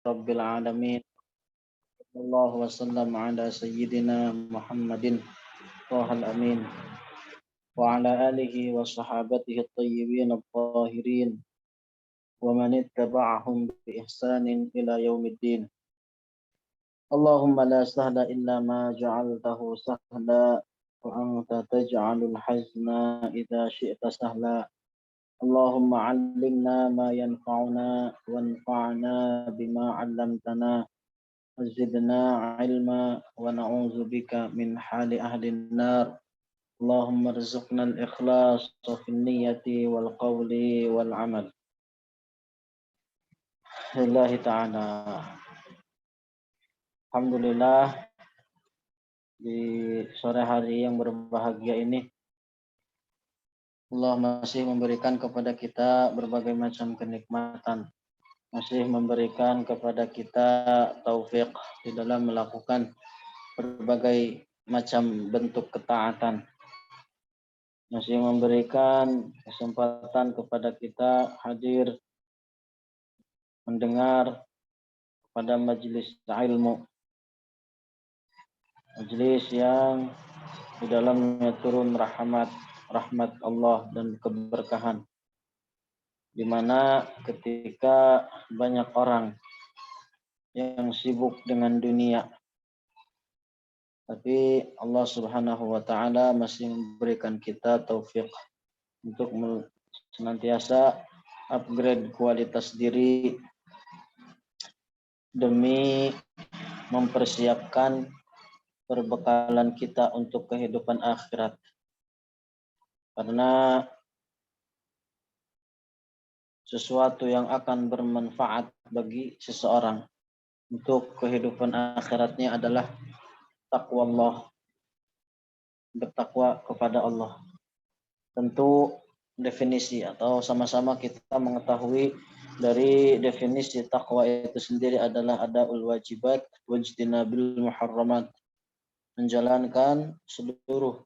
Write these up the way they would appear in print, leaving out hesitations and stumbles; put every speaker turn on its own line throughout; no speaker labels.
rabbil alamin. Sallallahu wasallam ala sayyidina Muhammadin Thahal amin wa ala alihi wa sahabatihi at-tayyibin at-tahirin wa man ittaba'ahum bi ihsanin ila yaumiddin. Allahumma la sahla illa ma ja'altahu sahla wa anta taj'alul hazna idza syi'ta sahla. Allahumma 'allimna ma yanfa'una wanfa'na bima 'allamtana. وزدنا علما ونعوذ بك من حال أهل النار اللهم ارزقنا الإخلاص في النية والقول والعمل لله تعالى. Alhamdulillah, di sore hari yang berbahagia ini Allah masih memberikan kepada kita berbagai macam kenikmatan, masih memberikan kepada kita taufik di dalam melakukan berbagai macam bentuk ketaatan, masih memberikan kesempatan kepada kita hadir mendengar pada majelis ilmu, majelis yang di dalamnya turun rahmat Allah dan keberkahan, di mana ketika banyak orang yang sibuk dengan dunia, tapi Allah Subhanahu wa taala masih memberikan kita taufik untuk senantiasa upgrade kualitas diri demi mempersiapkan perbekalan kita untuk kehidupan akhirat. Karena sesuatu yang akan bermanfaat bagi seseorang untuk kehidupan akhiratnya adalah takwa Allah, bertakwa kepada Allah. Tentu definisi atau sama-sama kita mengetahui dari definisi takwa itu sendiri adalah adaul wajibat wajtinabil muharramat, menjalankan seluruh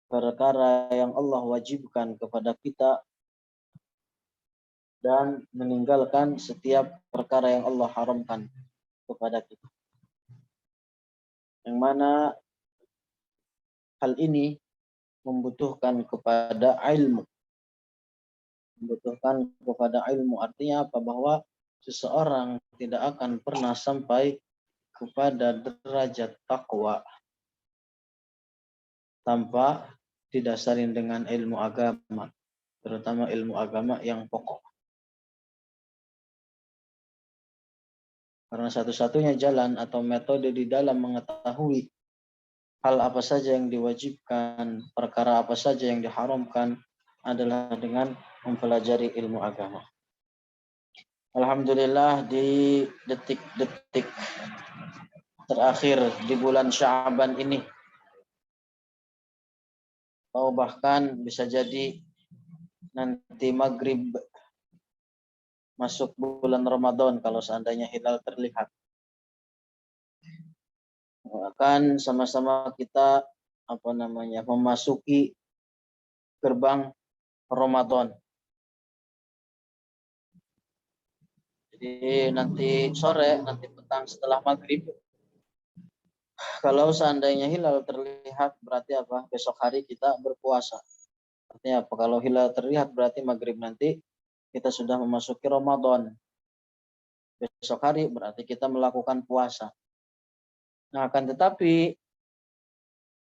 perkara yang Allah wajibkan kepada kita dan meninggalkan setiap perkara yang Allah haramkan kepada kita. Yang mana hal ini membutuhkan kepada ilmu. Membutuhkan kepada ilmu artinya apa? Bahwa seseorang tidak akan pernah sampai kepada derajat takwa tanpa didasarin dengan ilmu agama, terutama ilmu agama yang pokok. Karena satu-satunya jalan atau metode di dalam mengetahui hal apa saja yang diwajibkan, perkara apa saja yang diharamkan adalah dengan mempelajari ilmu agama. Alhamdulillah, di detik-detik terakhir di bulan Sya'ban ini, atau bahkan bisa jadi nanti maghrib masuk bulan Ramadan kalau seandainya hilal terlihat, akan sama-sama kita memasuki gerbang Ramadan. Jadi nanti sore, nanti petang setelah maghrib, kalau seandainya hilal terlihat berarti apa? Besok hari kita berpuasa. Artinya apa? Kalau hilal terlihat berarti maghrib nanti kita sudah memasuki Ramadan. Besok hari berarti kita melakukan puasa. Nah, akan tetapi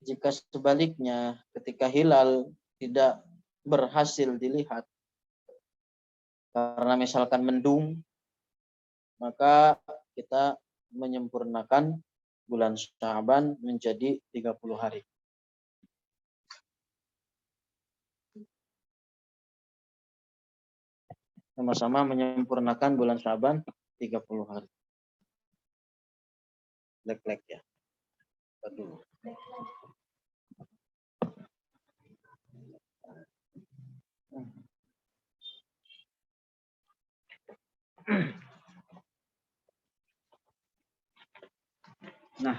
jika sebaliknya ketika hilal tidak berhasil dilihat karena misalkan mendung, maka kita menyempurnakan bulan Sya'ban menjadi 30 hari. Sama-sama menyempurnakan bulan Sya'ban 30 hari. Lek-lek ya. Aduh. Nah,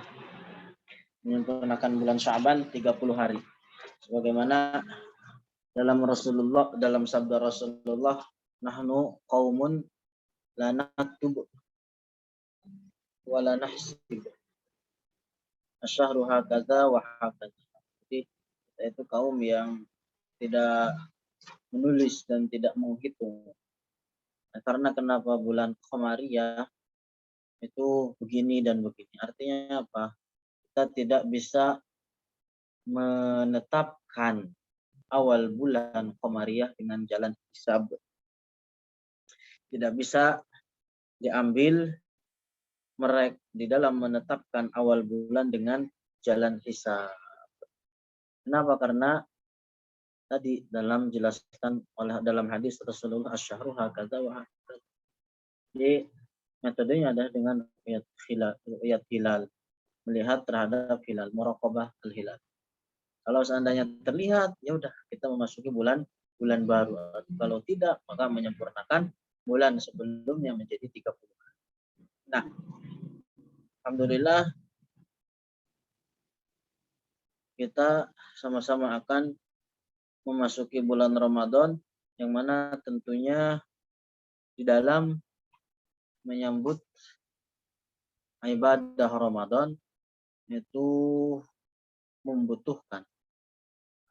menyempurnakan bulan Sya'ban 30 hari. Sebagaimana dalam sabda Rasulullah, nahnu qaumun la naktub wa la nahsib asyahru hakaza wa hakaza. Jadi kita itu kaum yang tidak menulis dan tidak menghitung. Nah, karena kenapa bulan Qamariyah itu begini dan begini. Artinya apa? Kita tidak bisa menetapkan awal bulan Qamariyah dengan jalan hisab. Tidak bisa diambil mereka di dalam menetapkan awal bulan dengan jalan hisab. Kenapa? Karena tadi dalam jelaskan oleh dalam hadis Rasulullah asyhuru hakaza wa hakaza. Jadi metodenya adalah dengan ru'yat hilal, melihat terhadap hilal, muraqabah al-hilal. Kalau seandainya terlihat, ya udah kita memasuki bulan baru. Kalau tidak, maka menyempurnakan bulan sebelumnya menjadi 30. Nah, alhamdulillah kita sama-sama akan memasuki bulan Ramadan yang mana tentunya di dalam menyambut ibadah Ramadan itu membutuhkan.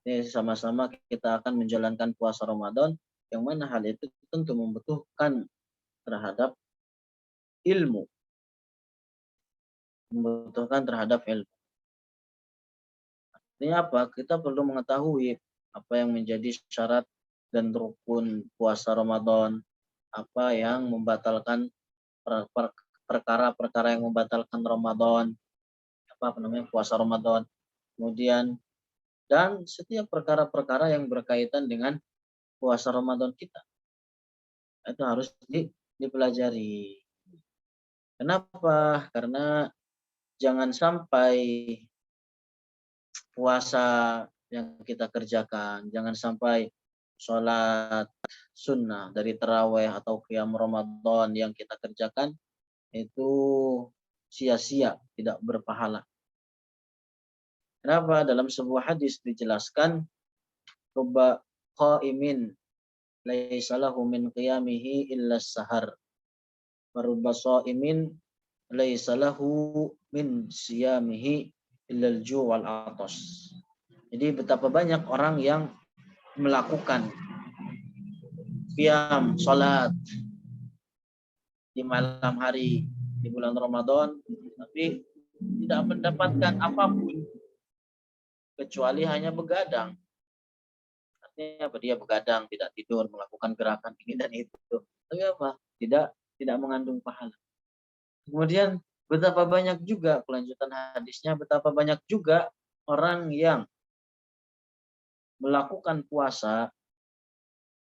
Jadi sama-sama kita akan menjalankan puasa Ramadan yang mana hal itu tentu membutuhkan terhadap ilmu. Membutuhkan terhadap ilmu. Ini apa? Kita perlu mengetahui apa yang menjadi syarat dan rukun puasa Ramadan, apa yang membatalkan perkara-perkara yang membatalkan Ramadan, apa namanya puasa Ramadan. Kemudian dan setiap perkara-perkara yang berkaitan dengan puasa Ramadan kita. Itu harus dipelajari. Kenapa? Karena jangan sampai puasa yang kita kerjakan, jangan sampai sholat sunnah dari tarawih atau qiyam Ramadan yang kita kerjakan itu sia-sia, tidak berpahala. Kenapa? Dalam sebuah hadis dijelaskan rubba qaimin laisa lahu min qiyamihi illa sahar wa rubba shaimin laisa lahu min siyamihi illa al-ju' wal 'atash. Jadi betapa banyak orang yang melakukan qiyam salat di malam hari di bulan Ramadan tapi tidak mendapatkan apapun kecuali hanya begadang. Artinya apa? Dia begadang, tidak tidur, melakukan gerakan ini dan itu. Tapi apa? Tidak mengandung pahala. Kemudian betapa banyak juga kelanjutan hadisnya, betapa banyak juga orang yang melakukan puasa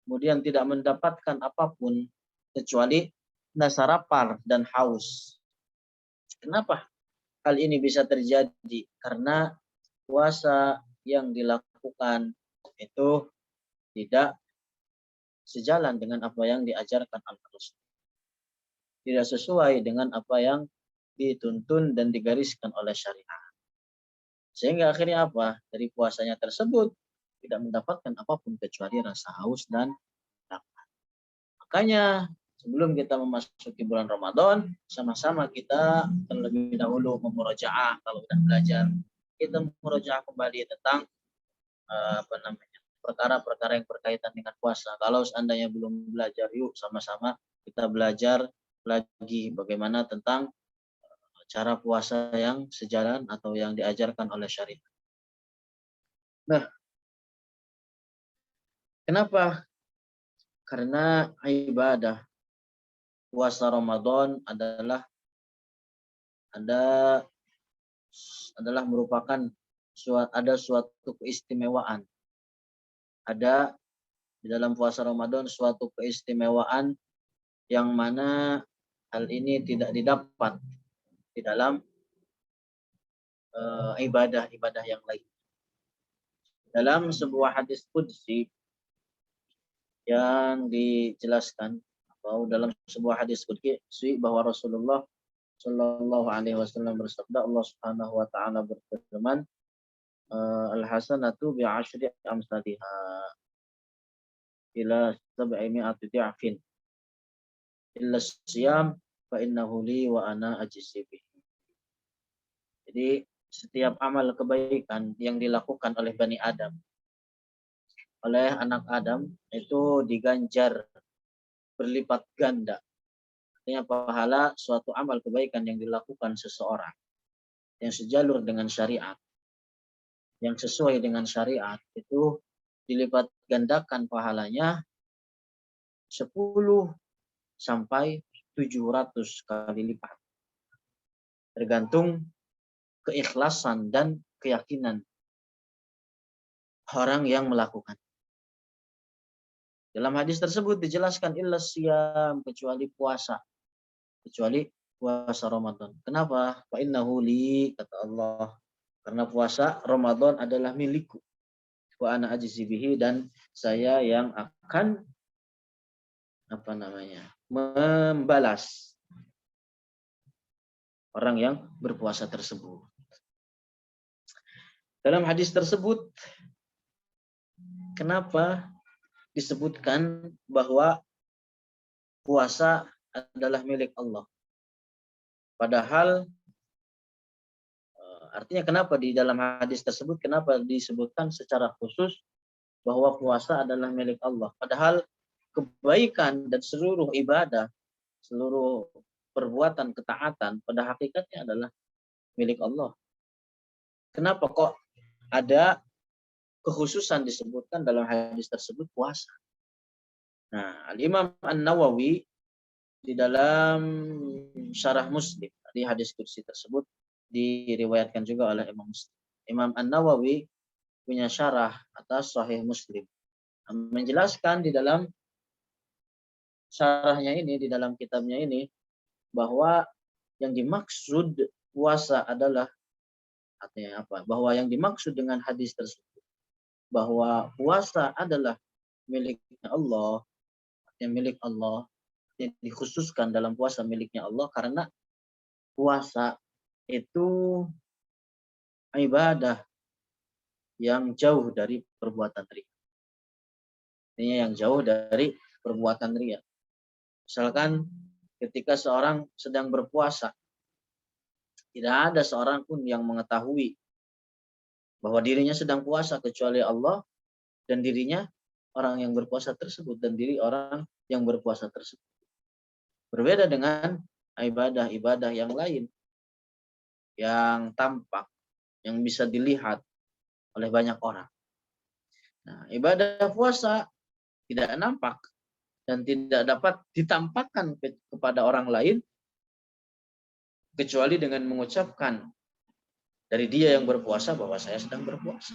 kemudian tidak mendapatkan apapun kecuali rasa lapar dan haus. Kenapa hal ini bisa terjadi? Karena puasa yang dilakukan itu tidak sejalan dengan apa yang diajarkan Al-Rasul. Tidak sesuai dengan apa yang dituntun dan digariskan oleh syariat. Sehingga akhirnya apa? Dari puasanya tersebut tidak mendapatkan apapun kecuali rasa haus dan lapar. Makanya sebelum kita memasuki bulan Ramadan, sama-sama kita terlebih dahulu memurojaah. Kalau sudah belajar, kita memurojaah kembali tentang perkara-perkara yang berkaitan dengan puasa. Kalau seandainya belum belajar, yuk sama-sama kita belajar lagi bagaimana tentang cara puasa yang sejalan atau yang diajarkan oleh syariat. Nah, kenapa? Karena ibadah puasa Ramadan adalah merupakan suatu keistimewaan. Ada di dalam puasa Ramadan suatu keistimewaan yang mana hal ini tidak didapat di dalam ibadah-ibadah yang lain. Dalam sebuah hadis qudsi yang dijelaskan atau dalam sebuah hadis qudsi bahwa Rasulullah Shallallahu Alaihi Wasallam bersabda, Allah Subhanahu Wa Taala berfirman, al-hasanatu bi'ashri amsalihha ila sab'imi'ati di'afin. illa siyam fa innahu li wa ana ajzi bihi. Jadi setiap amal kebaikan yang dilakukan oleh Bani Adam, oleh anak Adam, itu diganjar berlipat ganda. Artinya pahala suatu amal kebaikan yang dilakukan seseorang yang sejalur dengan syariat, yang sesuai dengan syariat, itu dilipat gandakan pahalanya 10 sampai 700 kali lipat. Tergantung keikhlasan dan keyakinan orang yang melakukan. Dalam hadis tersebut dijelaskan illa siyam, kecuali puasa. Kecuali puasa Ramadan. Kenapa? Fa innahu li, kata Allah. Karena puasa Ramadan adalah milikku. Wa ana ajzi bihi, dan saya yang akan membalas orang yang berpuasa tersebut. Dalam hadis tersebut, kenapa disebutkan bahwa puasa adalah milik Allah? Padahal artinya kenapa di dalam hadis tersebut kenapa disebutkan secara khusus bahwa puasa adalah milik Allah? Padahal kebaikan dan seluruh ibadah, seluruh perbuatan ketaatan pada hakikatnya adalah milik Allah. Kenapa kok ada kekhususan disebutkan dalam hadis tersebut puasa? Nah, Al-Imam An-Nawawi di dalam syarah Muslim, di hadis kursi tersebut diriwayatkan juga oleh Imam Muslim. Imam An-Nawawi punya syarah atas Sahih Muslim, menjelaskan di dalam syarahnya ini, di dalam kitabnya ini, bahwa yang dimaksud puasa adalah, artinya apa? Bahwa yang dimaksud dengan hadis tersebut, bahwa puasa adalah miliknya Allah, yang milik Allah, yang dikhususkan dalam puasa miliknya Allah, karena puasa itu ibadah yang jauh dari perbuatan riya. Artinya yang jauh dari perbuatan riya. Misalkan ketika seorang sedang berpuasa, tidak ada seorang pun yang mengetahui bahwa dirinya sedang puasa kecuali Allah dan dirinya orang yang berpuasa tersebut dan diri orang yang berpuasa tersebut. Berbeda dengan ibadah-ibadah yang lain yang tampak, yang bisa dilihat oleh banyak orang. Nah, ibadah puasa tidak nampak dan tidak dapat ditampakkan kepada orang lain kecuali dengan mengucapkan dari dia yang berpuasa bahwa saya sedang berpuasa.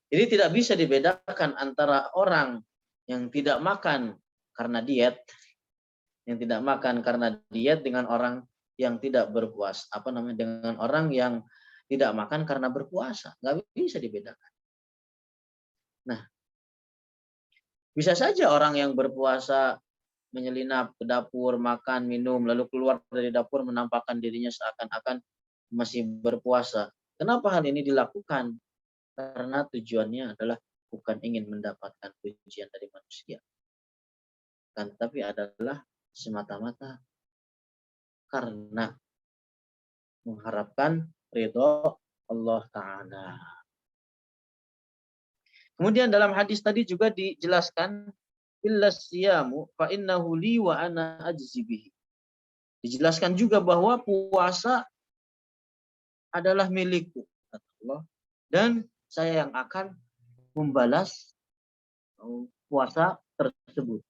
Jadi tidak bisa dibedakan antara orang yang tidak makan karena diet, dengan orang yang tidak berpuasa, dengan orang yang tidak makan karena berpuasa. Nggak bisa dibedakan. Nah, bisa saja orang yang berpuasa menyelinap ke dapur, makan, minum, lalu keluar dari dapur menampakkan dirinya seakan-akan masih berpuasa. Kenapa hal ini dilakukan? Karena tujuannya adalah bukan ingin mendapatkan pujian dari manusia, kan, tapi adalah semata-mata karena mengharapkan ridho Allah Ta'ala. Kemudian dalam hadis tadi juga dijelaskan illa siyamu fa innahu li wa ana ajzi bihi. Dijelaskan juga bahwa puasa adalah milikku, kata Allah, dan saya yang akan membalas puasa tersebut.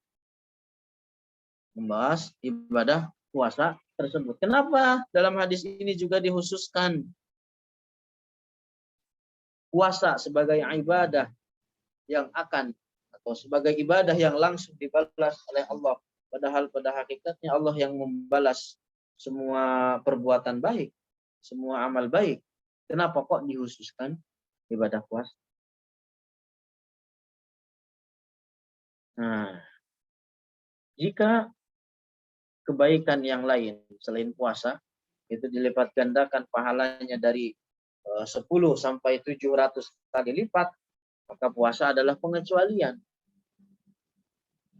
Membahas ibadah puasa tersebut. Kenapa dalam hadis ini juga dikhususkan puasa sebagai ibadah yang akan, atau sebagai ibadah yang langsung dibalas oleh Allah? Padahal pada hakikatnya Allah yang membalas semua perbuatan baik, semua amal baik. Kenapa kok dikhususkan ibadah puasa? Nah, jika kebaikan yang lain selain puasa itu dilipat gandakan pahalanya dari 10 sampai 700 kali lipat, maka puasa adalah pengecualian.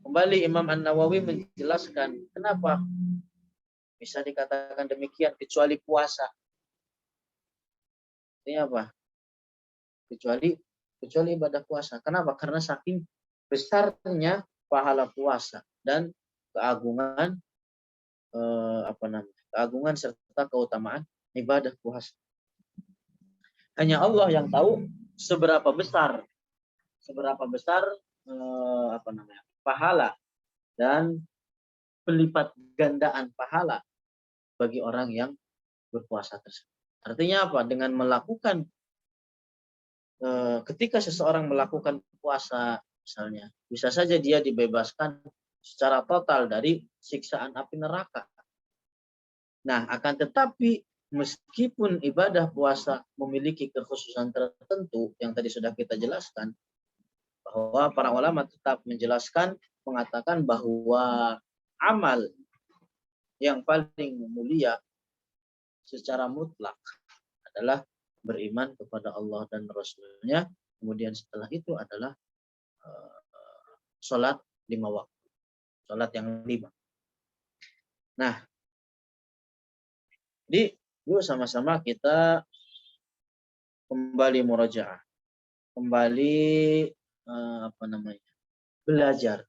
Kembali Imam An-Nawawi menjelaskan kenapa bisa dikatakan demikian kecuali puasa. Ini apa? Kecuali ibadah puasa. Kenapa? Karena saking besarnya pahala puasa dan keagungan keagungan serta keutamaan ibadah puasa. Hanya Allah yang tahu seberapa besar pahala dan pelipat gandaan pahala bagi orang yang berpuasa tersebut. Artinya apa? Dengan melakukan ketika seseorang melakukan puasa misalnya, bisa saja dia dibebaskan secara total dari siksaan api neraka. Nah, akan tetapi meskipun ibadah puasa memiliki kekhususan tertentu yang tadi sudah kita jelaskan, bahwa para ulama tetap mengatakan bahwa amal yang paling mulia secara mutlak adalah beriman kepada Allah dan Rasul-Nya. Kemudian setelah itu adalah sholat 5 waktu. Sholat yang 5. Nah, jadi yuk sama-sama kita kembali murajaah. Kembali belajar.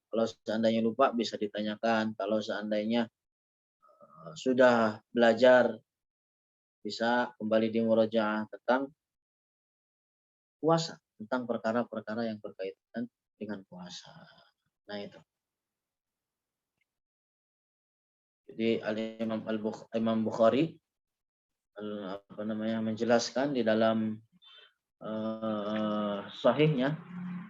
Kalau seandainya lupa bisa ditanyakan. Kalau seandainya sudah belajar bisa kembali di murajaah tentang puasa, tentang perkara-perkara yang berkaitan dengan puasa. Nah itu. Jadi Imam Bukhari menjelaskan di dalam sahihnya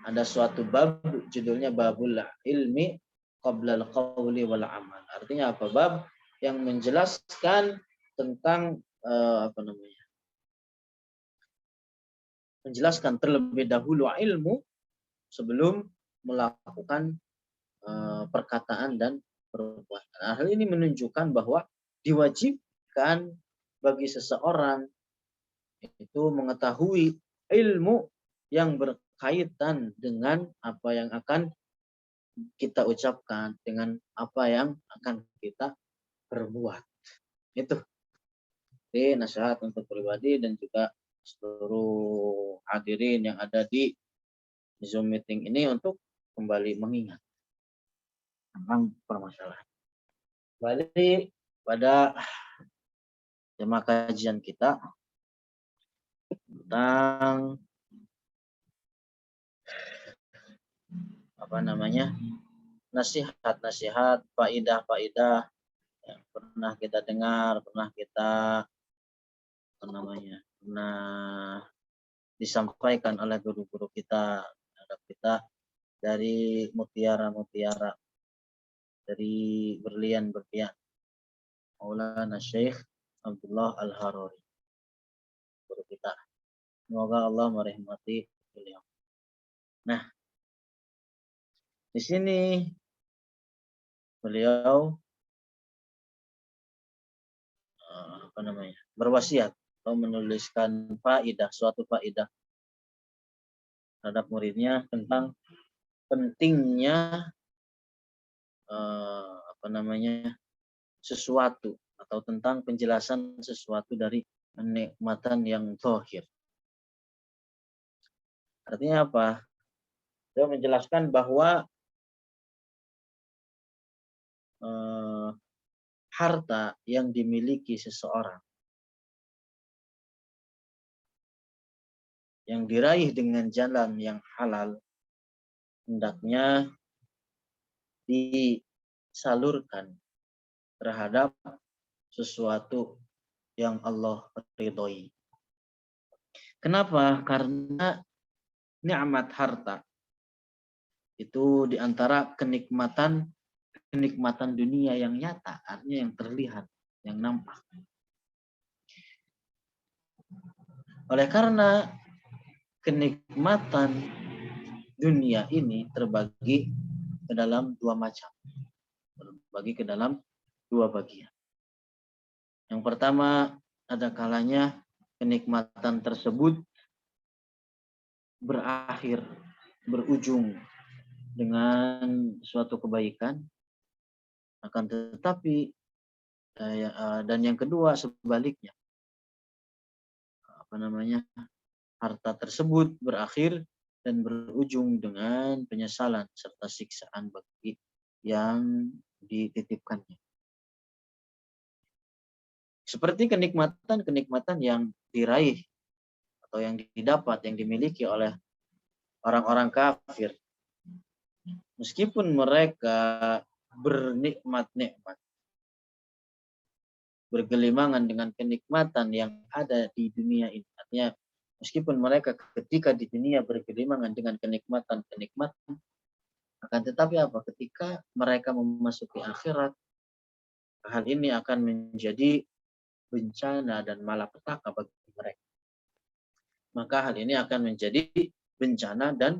ada suatu bab judulnya babul ilmi qabla al-qawli wal amal. Artinya apa? Bab yang menjelaskan tentang menjelaskan terlebih dahulu ilmu sebelum melakukan perkataan dan perbuatan. Hal ini menunjukkan bahwa diwajibkan bagi seseorang itu mengetahui ilmu yang berkaitan dengan apa yang akan kita ucapkan, dengan apa yang akan kita perbuat. Itu. Jadi nasihat untuk pribadi dan juga seluruh hadirin yang ada di Zoom meeting ini untuk kembali mengingat tentang permasalahan. Kembali pada tema kajian kita tentang nasihat-nasihat, faidah-faidah yang pernah kita dengar, pernah kita pernah disampaikan oleh guru-guru kita terhadap kita dari mutiara-mutiara, dari berlian-berlian Maulana Syekh Abdullah Al-Haruri, guru kita. Semoga Allah merahmati beliau. Nah, di sini beliau berwasiat atau menuliskan suatu faidah terhadap muridnya tentang pentingnya sesuatu atau tentang penjelasan sesuatu dari kenikmatan yang zahir. Artinya apa? Dia menjelaskan bahwa harta yang dimiliki seseorang yang diraih dengan jalan yang halal hendaknya disalurkan terhadap sesuatu yang Allah ridhoi. Kenapa? Karena nikmat harta itu diantara kenikmatan dunia yang nyata, artinya yang terlihat, yang nampak. Oleh karena kenikmatan dunia ini terbagi ke dalam dua macam, terbagi ke dalam dua bagian. Yang pertama, ada kalanya kenikmatan tersebut berujung dengan suatu kebaikan, akan tetapi dan yang kedua sebaliknya, harta tersebut berakhir dan berujung dengan penyesalan serta siksaan bagi yang dititipkannya. Seperti kenikmatan-kenikmatan yang diraih atau yang didapat, yang dimiliki oleh orang-orang kafir. Meskipun mereka bernikmat-nikmat, bergelimangan dengan kenikmatan yang ada di dunia ini. Artinya, meskipun mereka ketika di dunia bergelimangan dengan kenikmatan-kenikmatan, akan tetapi apa? Ketika mereka memasuki akhirat, hal ini akan menjadi bencana dan malapetaka bagi mereka. Maka hal ini akan menjadi bencana dan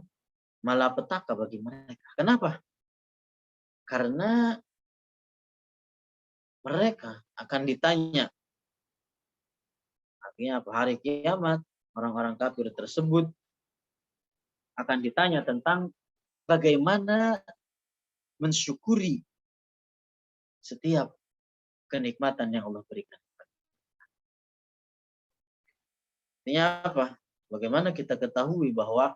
malapetaka bagi mereka. Kenapa? Karena mereka akan ditanya. Artinya apa? Hari kiamat, orang-orang kafir tersebut akan ditanya tentang bagaimana mensyukuri setiap kenikmatan yang Allah berikan. Artinya apa? Bagaimana kita ketahui bahwa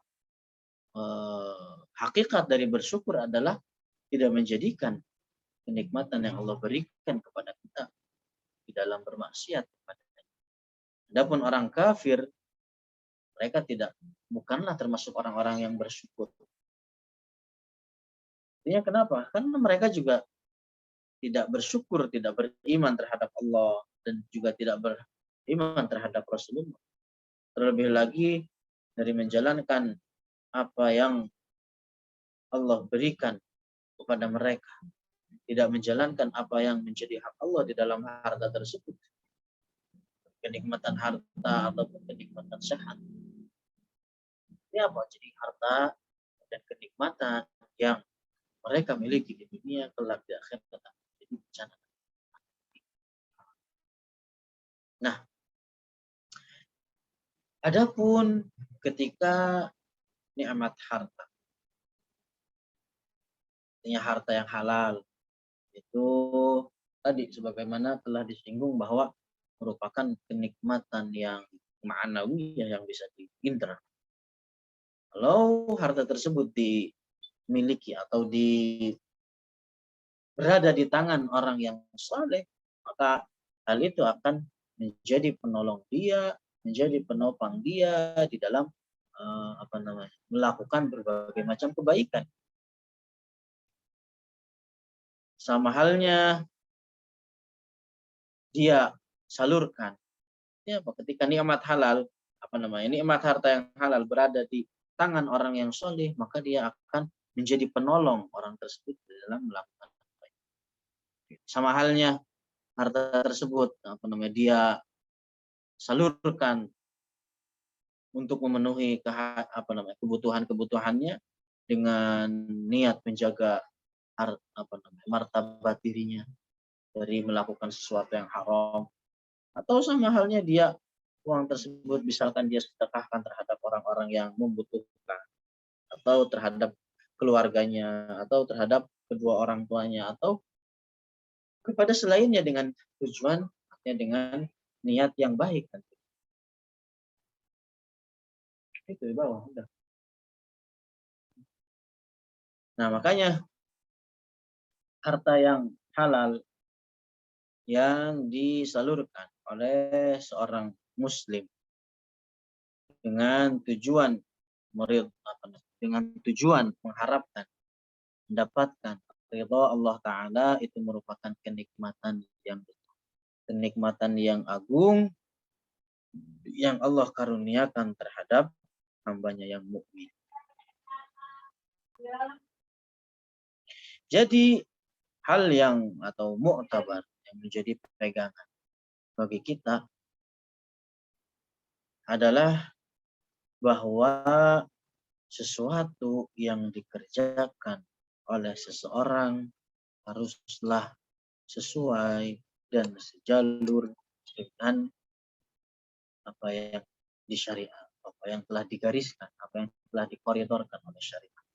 hakikat dari bersyukur adalah tidak menjadikan kenikmatan yang Allah berikan kepada kita di dalam bermaksiat kepadanya. Adapun orang kafir, mereka bukanlah termasuk orang-orang yang bersyukur. Artinya kenapa? Karena mereka juga tidak bersyukur, tidak beriman terhadap Allah, dan juga tidak beriman terhadap Rasulullah. Terlebih lagi dari menjalankan apa yang Allah berikan kepada mereka. Tidak menjalankan apa yang menjadi hak Allah di dalam harta tersebut. Kenikmatan harta ataupun kenikmatan sehat. Ini apa? Jadi harta dan kenikmatan yang mereka miliki di dunia kelak di akhirat akan menjadi bencana. Nah, adapun ketika nikmat harta, artinya harta yang halal, itu tadi sebagaimana telah disinggung bahwa merupakan kenikmatan yang ma'nawi yang bisa diindra. Kalau harta tersebut dimiliki atau berada di tangan orang yang saleh, maka hal itu akan menjadi penolong dia, menjadi penopang dia di dalam melakukan berbagai macam kebaikan. Sama halnya dia salurkan. Ya, ketika nikmat halal, nikmat harta yang halal berada di tangan orang yang soleh, maka dia akan menjadi penolong orang tersebut dalam melakukan kebaikan. Sama halnya harta tersebut dia salurkan untuk memenuhi kebutuhan-kebutuhannya dengan niat menjaga martabat dirinya dari melakukan sesuatu yang haram, atau sama halnya dia uang tersebut misalkan dia sedekahkan terhadap orang-orang yang membutuhkan, atau terhadap keluarganya, atau terhadap kedua orang tuanya, atau kepada selainnya dengan tujuan dengan niat yang baik. Itu di bawah udah. Nah, makanya harta yang halal yang disalurkan oleh seorang muslim dengan tujuan mengharapkan mendapatkan ridha Allah Ta'ala, itu merupakan kenikmatan yang agung yang Allah karuniakan terhadap hambanya yang mukmin. Jadi hal yang atau mu'tabar yang menjadi pegangan bagi kita adalah bahwa sesuatu yang dikerjakan oleh seseorang haruslah sesuai dan sejalur dengan apa yang disyariat, apa yang telah digariskan, apa yang telah dikoridorkan oleh syariat.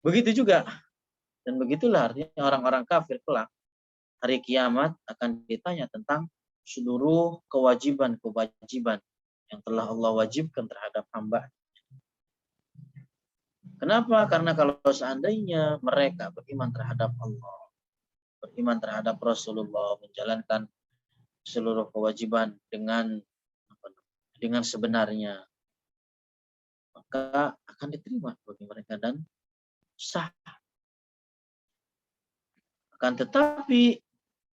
Begitu juga, dan begitulah artinya orang-orang kafir kelak hari kiamat akan ditanya tentang seluruh kewajiban-kewajiban yang telah Allah wajibkan terhadap hamba. Kenapa? Karena kalau seandainya mereka beriman terhadap Allah, beriman terhadap Rasulullah, menjalankan seluruh kewajiban dengan sebenarnya, maka akan diterima bagi mereka dan sah. Akan tetapi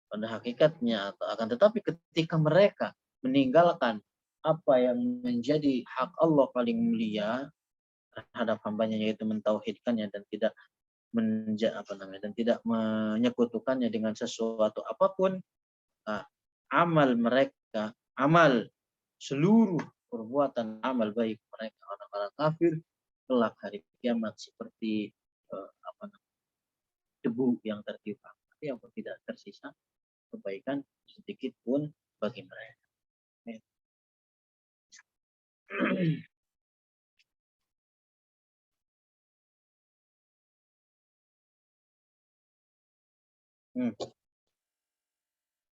pada hakikatnya akan tetapi ketika mereka meninggalkan apa yang menjadi hak Allah paling mulia terhadap hambanya, yaitu mentauhidkannya dan tidak dan tidak menyekutukannya dengan sesuatu apapun, amal mereka, amal seluruh perbuatan amal baik mereka orang-orang kafir kelak hari kiamat seperti debu yang tertiupkan, yang tidak tersisa kebaikan sedikit pun bagi mereka.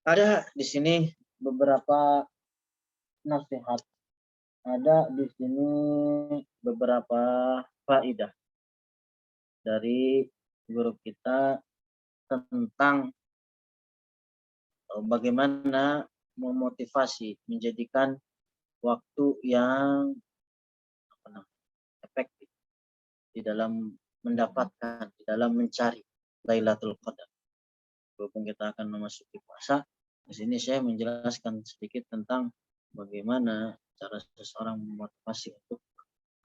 Ada di sini beberapa nasihat, ada di sini beberapa faedah dari guru kita tentang bagaimana memotivasi, menjadikan waktu yang efektif di dalam mendapatkan, di dalam mencari Lailatul Qadar. Walaupun kita akan memasuki puasa, di sini saya menjelaskan sedikit tentang bagaimana cara seseorang memotivasi untuk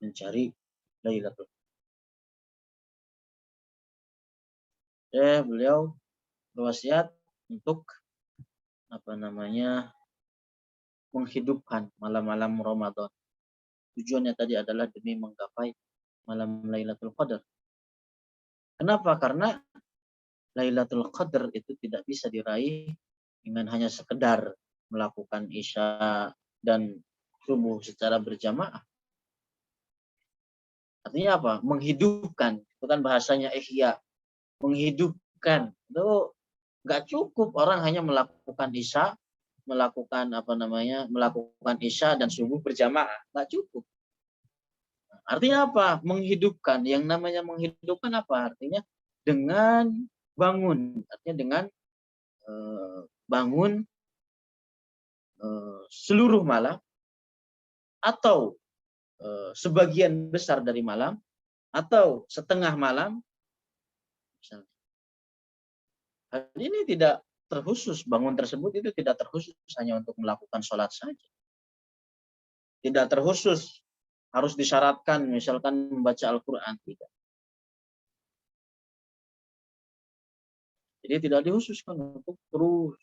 mencari Lailatul Qadar. Beliau berwasiat untuk menghidupkan malam-malam Ramadan. Tujuannya tadi adalah demi menggapai malam Lailatul Qadar. Kenapa? Karena Lailatul Qadar itu tidak bisa diraih dengan hanya sekedar melakukan isya dan subuh secara berjamaah. Artinya apa? Menghidupkan. Itu kan bahasanya ihya. Menghidupkan. Itu nggak cukup orang hanya melakukan isya, melakukan isya dan subuh berjamaah. Nggak cukup. Artinya apa? Menghidupkan. Yang namanya menghidupkan apa? Artinya dengan bangun. Artinya dengan bangun seluruh malam atau sebagian besar dari malam atau setengah malam. Hal ini tidak terkhusus, bangun tersebut itu tidak terkhusus hanya untuk melakukan sholat saja. Tidak terkhusus harus disyaratkan misalkan membaca Al-Quran, tidak. Jadi tidak dikhususkan untuk terus.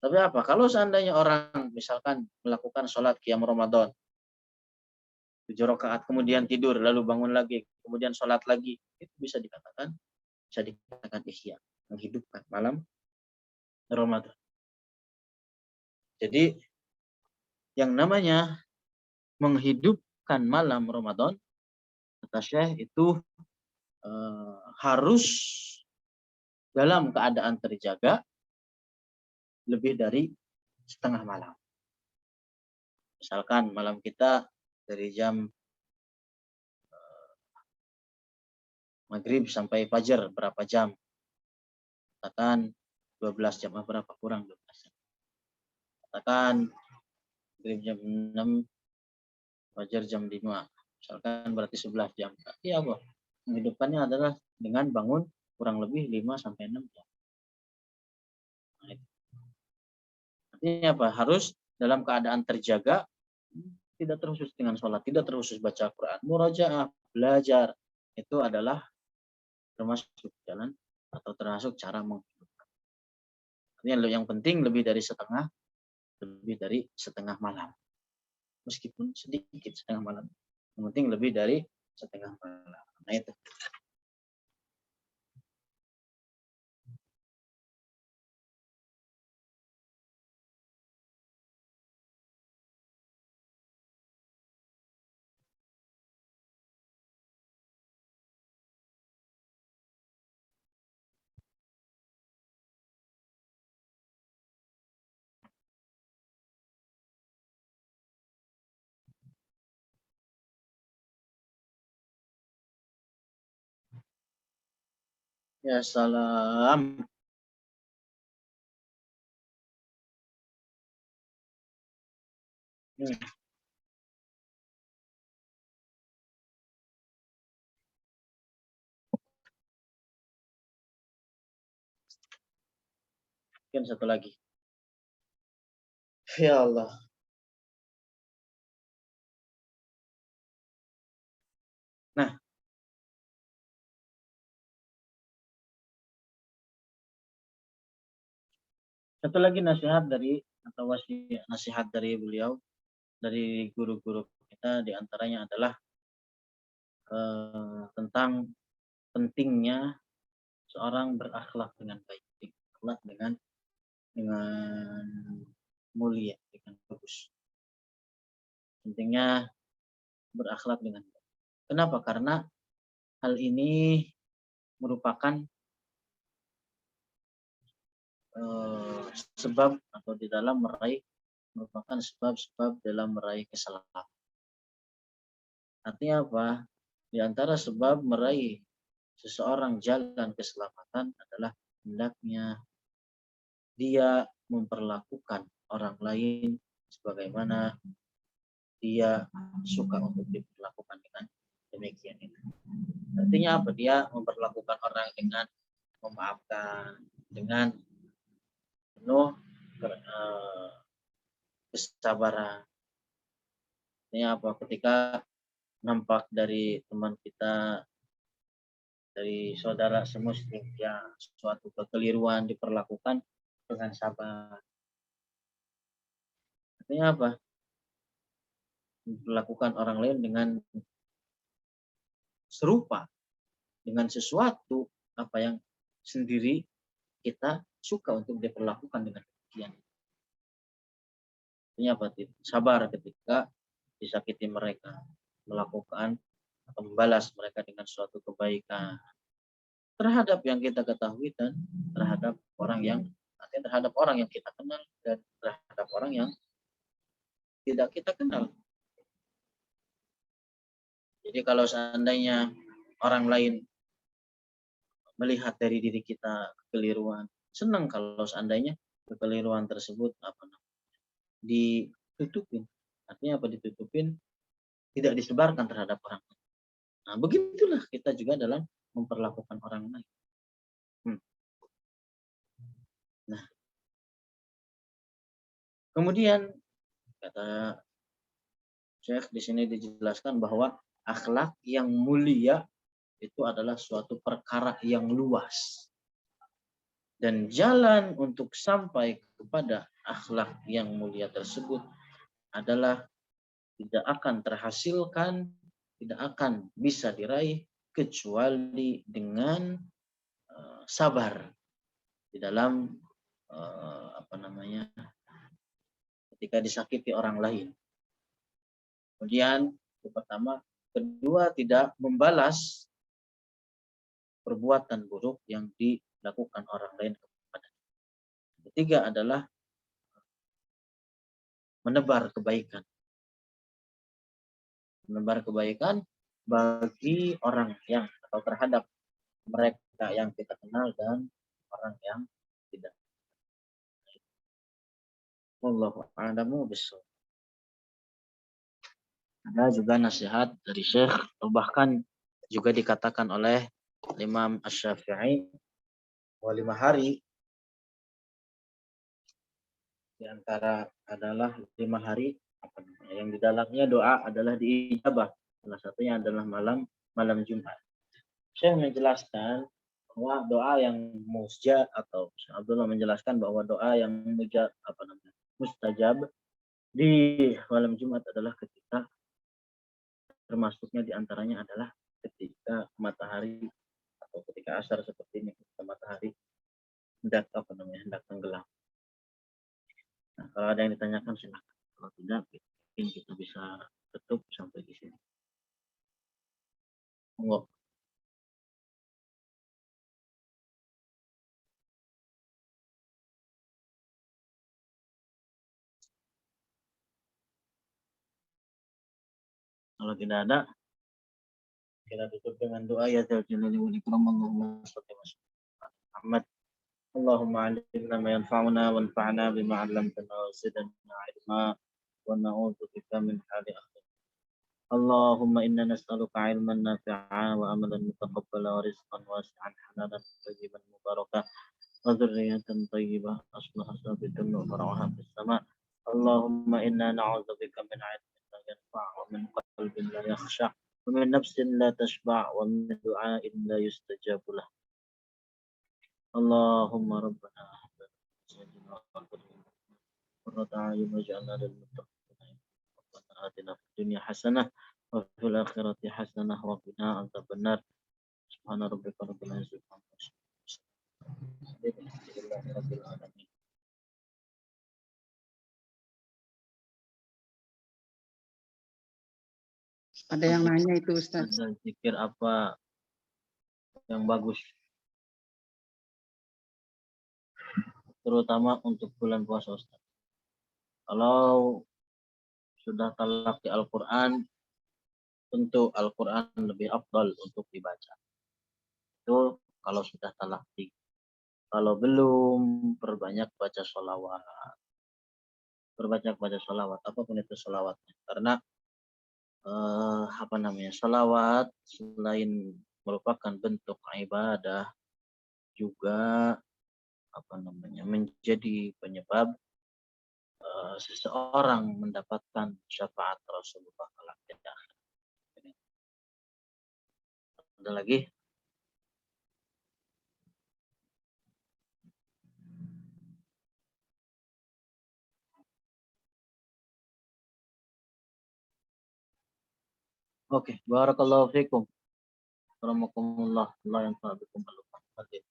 Tapi apa? Kalau seandainya orang misalkan melakukan sholat qiyam Ramadan 7 rakaat, kemudian tidur, lalu bangun lagi, kemudian sholat lagi, itu bisa dikatakan ihya, menghidupkan malam Ramadan. Jadi yang namanya menghidupkan malam Ramadan, kata Syekh, itu harus dalam keadaan terjaga lebih dari setengah malam. Misalkan malam kita dari jam maghrib sampai fajar berapa jam? Katakan 12 jam, berapa kurang 12 jam. Katakan maghrib jam 6, fajar jam 5. Misalkan berarti 11 jam. Berarti apa? Menghidupkannya adalah dengan bangun kurang lebih 5 sampai 6 jam. Nah, itu. Artinya apa? Harus dalam keadaan terjaga, tidak terkhusus dengan sholat, tidak terkhusus baca Quran, murajaah, belajar, itu adalah termasuk jalan atau termasuk cara menghidupkan. Artinya yang penting lebih dari setengah malam. Meskipun sedikit setengah malam. Yang penting lebih dari setengah malam. Nah itu. Ya salam. Hmm. Mungkin satu lagi. Ya Allah. Nah, satu lagi nasihat dari atau wasiat nasihat dari beliau, dari guru-guru kita, diantaranya adalah tentang pentingnya seorang berakhlak dengan baik, berakhlak dengan mulia, dengan bagus. Pentingnya berakhlak dengan baik. Kenapa? Karena hal ini merupakan sebab atau di dalam meraih merupakan sebab-sebab dalam meraih keselamatan. Artinya apa? Di antara sebab meraih seseorang jalan keselamatan adalah hendaknya dia memperlakukan orang lain sebagaimana dia suka untuk diperlakukan dengan demikian itu. Artinya apa? Dia memperlakukan orang dengan memaafkan, dengan penuh kesabaran. Artinya apa? Ketika nampak dari teman kita, dari saudara semuslim yang suatu kekeliruan diperlakukan dengan sabar. Artinya apa? Memperlakukan orang lain dengan serupa, dengan sesuatu apa yang sendiri kita suka untuk diperlakukan dengan demikian. Artinya apa? Sabar ketika disakiti mereka, melakukan atau membalas mereka dengan suatu kebaikan terhadap yang kita ketahui dan terhadap orang yang terhadap orang yang kita kenal dan terhadap orang yang tidak kita kenal. Jadi kalau seandainya orang lain melihat dari diri kita kekeliruan, senang kalau seandainya kekeliruan tersebut ditutupin. Artinya apa ditutupin? Tidak disebarkan terhadap orang lain. Nah, begitulah kita juga dalam memperlakukan orang lain. Nah, kemudian kata Syekh di sini dijelaskan bahwa akhlak yang mulia itu adalah suatu perkara yang luas. Dan jalan untuk sampai kepada akhlak yang mulia tersebut adalah tidak akan terhasilkan, tidak akan bisa diraih kecuali dengan sabar di dalam ketika disakiti orang lain. Kemudian itu pertama, kedua tidak membalas perbuatan buruk yang dilakukan orang lain kepada. Ketiga adalah menebar kebaikan. Menebar kebaikan bagi orang yang atau terhadap mereka yang kita kenal dan orang yang tidak. Wallahu a'lamu bishawab. Ada juga nasihat dari Syekh, bahkan juga dikatakan oleh Imam Asy-Syafi'i bahwa 5 hari di antara adalah 5 hari yang di dalamnya doa adalah diijabah. Salah satunya adalah malam Jumat. Syekh menjelaskan bahwa doa yang mustajab atau Abdullah menjelaskan bahwa doa yang mustajab di malam Jumat adalah ketika termasuknya diantaranya adalah ketika matahari atau ketika asar seperti ini, ketika matahari hendak tenggelam. Nah, kalau ada yang ditanyakan silakan. Kalau tidak, mungkin kita bisa tutup sampai di sini. Monggo. Kalau tidak ada, kita tutup dengan doa ya Zal Jalali wal Ikram. Allahumma shalli wa sallim محمد. اللهم علمنا ما ينفعنا وانفعنا بما علمتنا وزدنا علما ونعوذ بك من حال أهل. اللهم إنا نسألك علما نافعا وأملا متقبلا ورزقا واسعا حلالا طيبا مباركا وذرية طيبة أصلها ثابتا وفرعها في السماء. اللهم إنا نعوذ بك من علم لا ينفع ومن قلب لا يخشع ومن نفس لا تشبع ومن دعاء لا يستجاب له. اللهم ربنا هب لنا من أزواجنا وذرياتنا قرة أعين واجعلنا للمتقين ربنا آتنا في الدنيا حسنة وفي الآخرة حسنة وقنا عذاب النار. سبحان ربك رب العزة عما يصفون الحمد لله رب العالمين.
Ada yang nanya itu Ustaz.
Ada zikir apa yang bagus, terutama untuk bulan puasa Ustaz? Kalau sudah talaki Al-Quran, tentu Al-Quran lebih afdal untuk dibaca. Itu kalau sudah talaki. Kalau belum, perbanyak baca sholawat. Perbanyak baca sholawat, apapun itu sholawatnya. Karena sholawat selain merupakan bentuk ibadah, juga menjadi penyebab seseorang mendapatkan syafaat Rasulullah kelak di akhir. Ada lagi? Oke, barakallahu fikum. Warahmatullah, Allah yang bikum al-fatihah.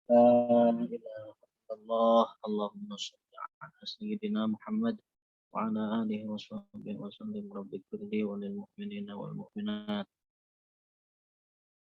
La ilaha illallah, Allahumma shalli ala sayyidina Muhammad wa ala alihi wa sahbihi wa sallim. Rabbighfirli wa lil mu'minina wal mu'minat